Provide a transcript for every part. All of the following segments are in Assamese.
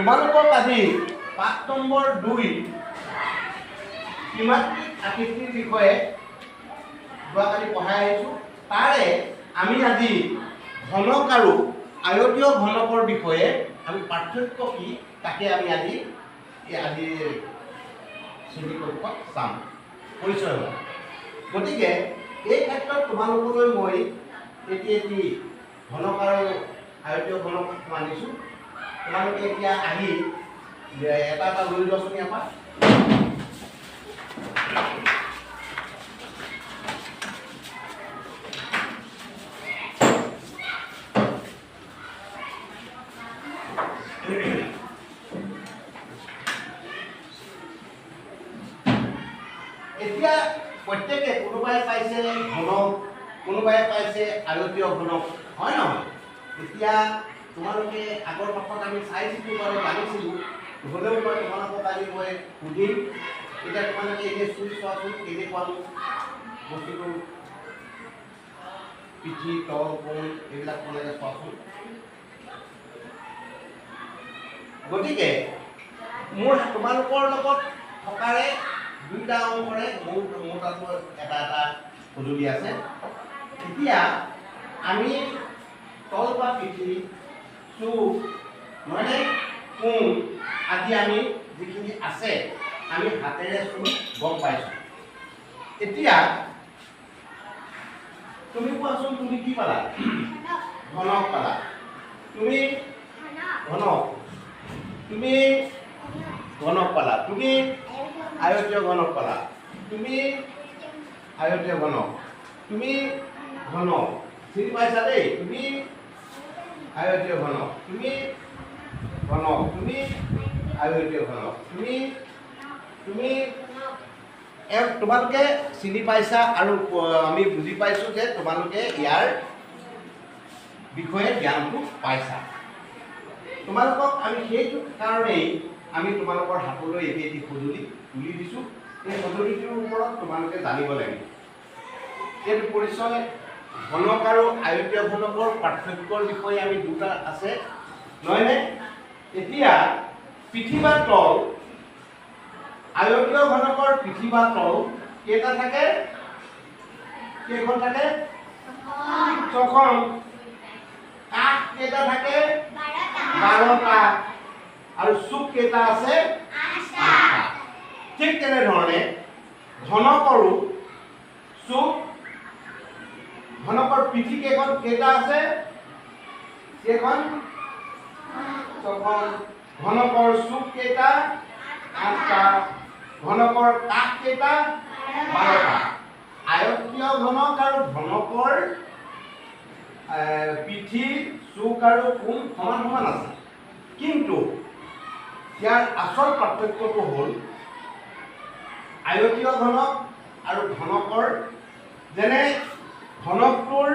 তোমালোকক আজি পাঠ নম্বৰ 2 ত্ৰিমাত্ৰিক আকৃতিৰ বিষয়ে যোৱাকালি পঢ়াই আহিছোঁ। তাৰে আমি আজি ঘনক আৰু আয়তীয় ঘনকৰ বিষয়ে আমি পাৰ্থক্য কি তাকে আমি আজি শ্ৰেণীকক্ষত চাম, পৰিচয় হ'ব। গতিকে এই ক্ষেত্ৰত তোমালোকলৈ মই এটি ঘনক আৰু আয়তীয় ঘনক আনিছোঁ। তোমালোকে এতিয়া আহি এটা এটা লৈ যোৱাচোন ইয়াৰ পৰা। এতিয়া প্ৰত্যেকে কোনোবাই পাইছে ঘনক, কোনোবাই পাইছে আয়তীয় ঘনক, হয় নহয়? এতিয়া তোমালোকে আগৰ পাঠত আমি চাইছিলোঁ বাৰু, জানিছিলোঁ, হ'লেও মই তোমালোকক আজি মই সুধিম। এতিয়া তোমালোকে এনেই চুই চোৱাচোন কেনেকুৱা বস্তুটো, পিঠি তল কোণ এইবিলাক তোমালোকে চোৱাচোন। গতিকে মোৰ তোমালোকৰ লগত থকাৰে দুইটা অংশৰে মোৰ তাত এটা এটা সঁজুলি আছে। এতিয়া আমি তল বা পিঠি, চুক, মানে কোণ আদি আমি যিখিনি আছে আমি হাতেৰে চুই গম পাইছোঁ। এতিয়া তুমি কোৱাচোন, তুমি কি পালা? ঘনক পালা। তুমি ঘনক, তুমি ঘনক পালা। তুমি আয়তীয় ঘনক পালা। তুমি আয়তীয় ঘনক, তুমি ঘনক চিনি পাইছা দেই। তুমি আয়তীয় ঘনক, তুমি ঘনক, তুমি আয়তীয় ঘনক, তুমি তোমালোকে চিনি পাইছা আৰু আমি বুজি পাইছোঁ যে তোমালোকে ইয়াৰ বিষয়ে জ্ঞানটো পাইছা। তোমালোকক আমি সেইটো কাৰণেই আমি তোমালোকৰ হাতলৈ এটি সঁজুলি তুলি দিছোঁ। এই সঁজুলিটোৰ ওপৰত তোমালোকে জানিব লাগিব। এইটো পৰিচয় ঘনক আৰু আয়তীয় ঘনকৰ পাৰ্থক্যৰ বিষয়ে আমি দুটা আছে, নহয়নে? এতিয়া পিঠি বা তল, আয়তীয় ঘনকৰ পিঠি বা তল কেইটা থাকে? কেইখন থাকে? 6খন। কাষ কেইটা থাকে? 12টা। আৰু চুক কেইটা আছে? 8টা। ঠিক তেনেধৰণে ঘনকৰো চুক, ঘনকৰ পিঠি কেইটা আছে? কেইখন? 6খন। ঘনকৰ চুক কেইটা? 8টা। ঘনকৰ কাষ কেইটা? 12টা। আয়তীয় ঘনক আৰু ঘনকৰ পিঠি, চুক আৰু কোণ সমান সমান আছে, কিন্তু ইয়াৰ আচল পাৰ্থক্যটো হ'ল আয়তীয় ঘনক আৰু ঘনকৰ, যেনে ঘনকটোৰ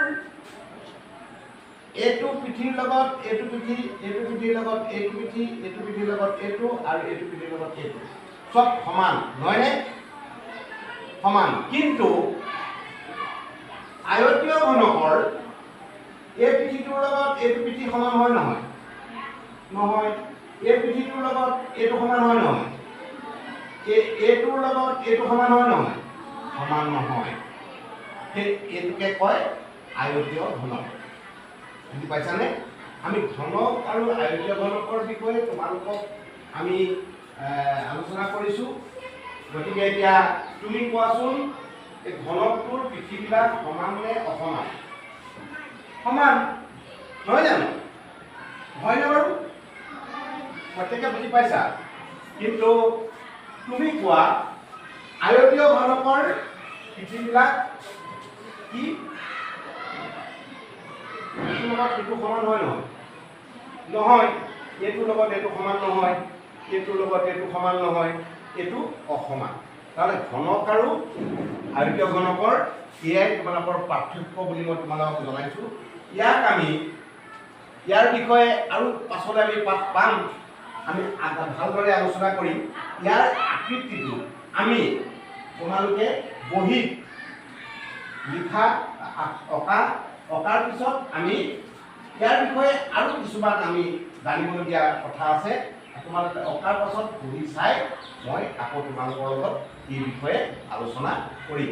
এইটো পিঠিৰ লগত এইটো পিঠি, এইটো পিঠিৰ লগত এইটো পিঠি, এইটো পিঠিৰ লগত এইটো আৰু এইটো পিঠিৰ লগত এইটো, চব সমান, নহয়নে? সমান। কিন্তু আয়তীয় ঘনকৰ এই পিঠিটোৰ লগত এইটো পিঠি সমান হয় নহয়? নহয়। এই পিঠিটোৰ লগত এইটো সমান হয় নহয়? এইটোৰ লগত এইটো সমান হয় নহয়? সমান নহয়। এইটোকে কয় আয়তীয় ঘনক। বুজি পাইছানে? আমি ঘনক আৰু আয়তীয় ঘনকৰ বিষয়ে তোমালোকক আমি আলোচনা কৰিছোঁ। গতিকে এতিয়া তুমি কোৱাচোন, এই ঘনকটোৰ পিঠিবিলাক সমান নে অসমান? সমান, নহয় জানো? হয়নে বাৰু? প্ৰত্যেকে বুজি পাইছা? কিন্তু তুমি কোৱা, আয়তীয় ঘনকৰ পিঠিবিলাক কি? এইটোৰ লগত এইটো সমান হয় নহয়? নহয়। এইটোৰ লগত এইটো সমান নহয়, এইটোৰ লগত এইটো সমান নহয়, এইটো অসমান। তাহলে ঘনক আৰু আয়তীয় ঘনকৰ এয়াই তোমালোকৰ পাৰ্থক্য বুলি মই তোমালোকক জনাইছোঁ। ইয়াৰ বিষয়ে আৰু পাছলৈ আমি পাম, আমি ভালদৰে আলোচনা কৰিম। ইয়াৰ আকৃতিটো আমি তোমালোকে বহীত লিখা অঁকাৰ পিছত আমি ইয়াৰ বিষয়ে আৰু কিছুমান আমি জানিবলগীয়া কথা আছে। তোমালোকে অহাৰ পাছত পঢ়ি চাই মই আকৌ তোমালোকৰ লগত এই বিষয়ে আলোচনা কৰিম।